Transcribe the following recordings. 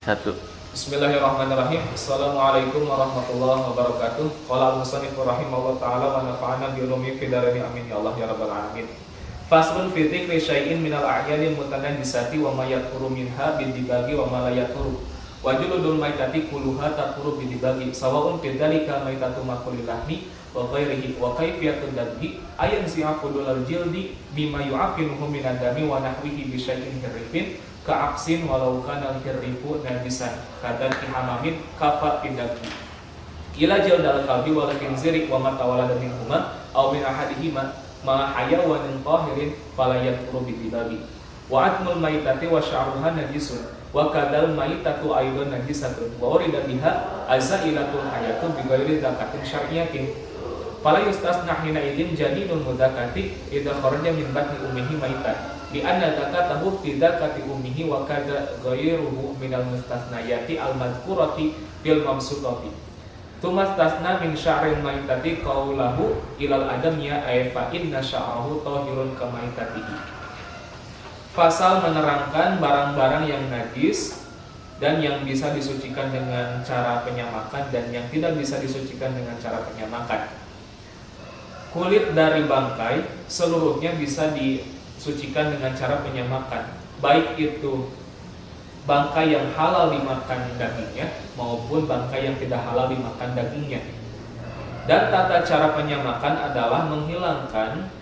Satu. Bismillahirrahmanirrahim. Assalamualaikum warahmatullahi wabarakatuh. Qala al-musannif rahimahullah ta'ala wa nafa'ana bi ulumi fid dharain amin ya Allah ya rabbal alamin. Faslun fi dzikri syai'in minal a'yadil mutanajjisati wa ma yadhkuru minha bidibagi wa ma la yadhkuru. Wa juludul maitati kulluha tadhkuru bidibagi sawa'un fi dzalika maitatu makulil lahmi wa ghairihi wa kayfiyatud dabhi ayan si'afudul jildi bima yu'afinuhu minad dami wa nahwihi bi syai'in hirrifin ka'aksin walau kana al-hirrifu najisan kata ihamamin kafa tidakbi ila jildal kalbi wal khinziri wa matawala min huma aw min ahadihima ma hayawanin tahirin fala yadhkuru bitibabi wa atmul maitati wa sya'ruha najisun wa kadal maitatu aidun najisatun wa urida biha azailatul hayatu bi ghairi zakatin syar'iyyatin fala yustasna hina idin janinun mudakati idza kharaja min batni ummihi maitan di anna zakatahu fi zakati ummihi wa kadza ghayruhu minal mustasnayati al-madhkurati fil mamsutati thumma istasna min sya'ril maitati qaulahu ilal adamnya ay fa inna sya'rahu tahirun kamaitatihi. Pasal menerangkan barang-barang yang najis dan yang bisa disucikan dengan cara penyamakan dan yang tidak bisa disucikan dengan cara penyamakan. Kulit dari bangkai seluruhnya bisa disucikan dengan cara penyamakan, baik itu bangkai yang halal dimakan dagingnya maupun bangkai yang tidak halal dimakan dagingnya. Dan tata cara penyamakan adalah menghilangkan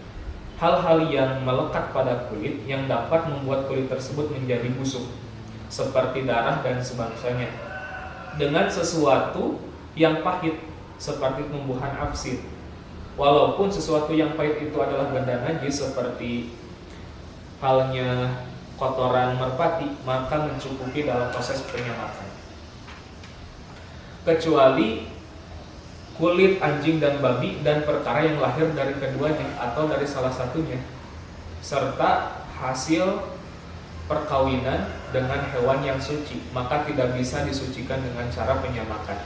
hal-hal yang melekat pada kulit yang dapat membuat kulit tersebut menjadi busuk seperti darah dan sebangsanya dengan sesuatu yang pahit seperti tumbuhan afsir. Walaupun sesuatu yang pahit itu adalah benda najis seperti halnya kotoran merpati, maka mencukupi dalam proses penyamakan. Kecuali kulit anjing dan babi dan perkara yang lahir dari keduanya atau dari salah satunya, serta hasil perkawinan dengan hewan yang suci, maka tidak bisa disucikan dengan cara penyamakan.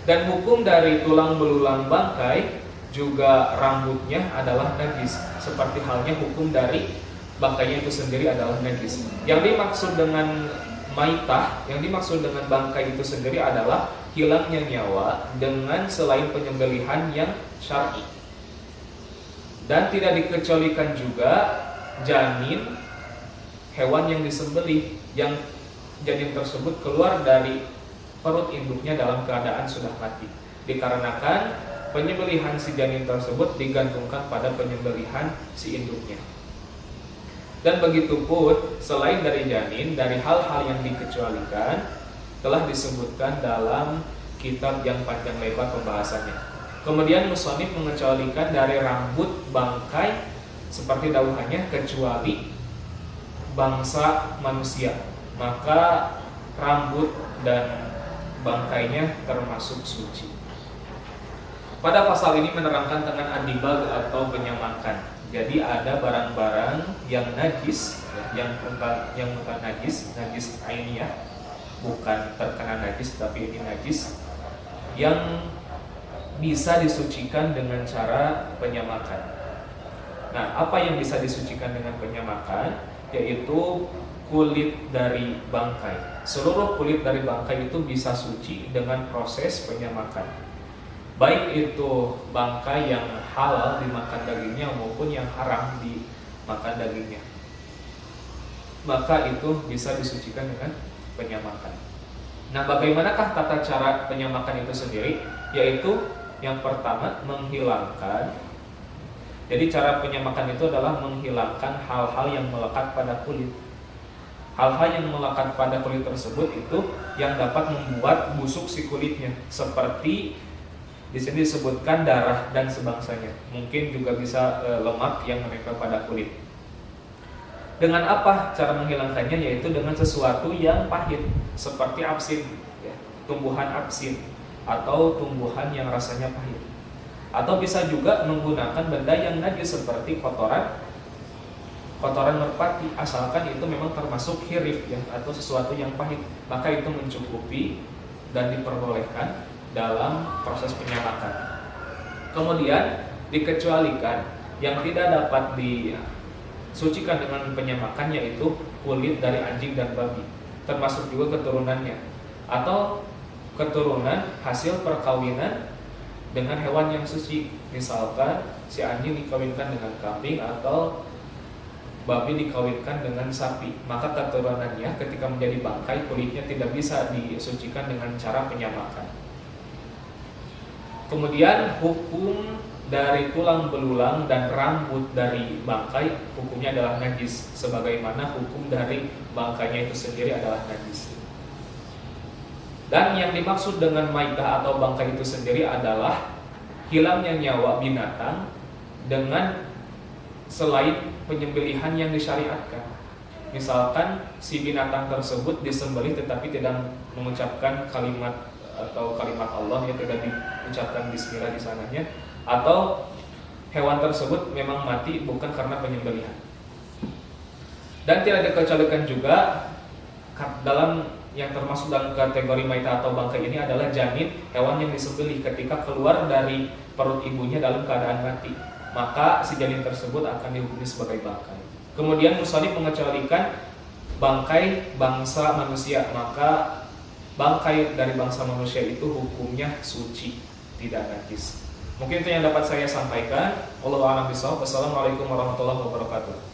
Dan hukum dari tulang belulang bangkai juga rambutnya adalah najis, seperti halnya hukum dari bangkainya itu sendiri adalah najis. Yang dimaksud dengan maitah, yang dimaksud dengan bangkai itu sendiri adalah hilangnya nyawa dengan selain penyembelihan yang syar'i. Dan tidak dikecualikan juga janin hewan yang disembelih, yang janin tersebut keluar dari perut induknya dalam keadaan sudah mati, dikarenakan penyembelihan si janin tersebut digantungkan pada penyembelihan si induknya. Dan begitu pun selain dari janin, dari hal-hal yang dikecualikan telah disebutkan dalam kitab yang panjang lebar pembahasannya. Kemudian musannif mengecualikan dari rambut bangkai seperti dauhannya kecuali bangsa manusia, maka rambut dan bangkainya termasuk suci. Pada pasal ini menerangkan tentang adibag atau penyamakan. Jadi ada barang-barang yang najis, yang bukan najis ainiyah, bukan terkena najis tapi ini najis, yang bisa disucikan dengan cara penyamakan. Nah, apa yang bisa disucikan dengan penyamakan? Yaitu kulit dari bangkai. Seluruh kulit dari bangkai itu bisa suci dengan proses penyamakan, baik itu bangkai yang halal dimakan dagingnya maupun yang haram dimakan dagingnya, maka itu bisa disucikan dengan penyamakan. Nah, bagaimanakah tata cara penyamakan itu sendiri? Yaitu yang pertama menghilangkan. Jadi cara penyamakan itu adalah menghilangkan hal-hal yang melekat pada kulit. Hal-hal yang melekat pada kulit tersebut itu yang dapat membuat busuk si kulitnya, seperti di sini disebutkan darah dan sebangsanya. Mungkin juga bisa lemak yang menempel pada kulit. Dengan apa cara menghilangkannya? Yaitu dengan sesuatu yang pahit, seperti apsin, ya, tumbuhan apsin atau tumbuhan yang rasanya pahit. Atau bisa juga menggunakan benda yang najis seperti kotoran merpati, asalkan itu memang termasuk hirif, ya, atau sesuatu yang pahit, maka itu mencukupi dan diperbolehkan dalam proses penyamakan. Kemudian dikecualikan yang tidak dapat disucikan dengan penyamakan, yaitu kulit dari anjing dan babi. termasuk juga keturunannya, atau keturunan hasil perkawinan dengan hewan yang suci. Misalkan si anjing dikawinkan dengan kambing atau babi dikawinkan dengan sapi, maka keturunannya ketika menjadi bangkai kulitnya tidak bisa disucikan dengan cara penyamakan. Kemudian hukum dari tulang belulang dan rambut dari bangkai hukumnya adalah najis, sebagaimana hukum dari bangkainya itu sendiri adalah najis. Dan yang dimaksud dengan maitah atau bangkai itu sendiri adalah hilangnya nyawa binatang dengan selain penyembelihan yang disyariatkan. Misalkan si binatang tersebut disembelih tetapi tidak mengucapkan kalimat atau kalimat Allah yang tidak diucapkan bismillah di sananya, atau hewan tersebut memang mati bukan karena penyembelihan. Dan tidak dikecualikan juga dalam yang termasuk dalam kategori maitah atau bangkai ini adalah janin, hewan yang disembelih ketika keluar dari perut ibunya dalam keadaan mati, maka si janin tersebut akan dihukumi sebagai bangkai. Kemudian musannif mengecualikan bangkai bangsa manusia, maka bangkai dari bangsa manusia itu hukumnya suci, tidak najis. Mungkin itu yang dapat saya sampaikan. Wallahu a'lam bishawab. Wassalamualaikum warahmatullahi wabarakatuh.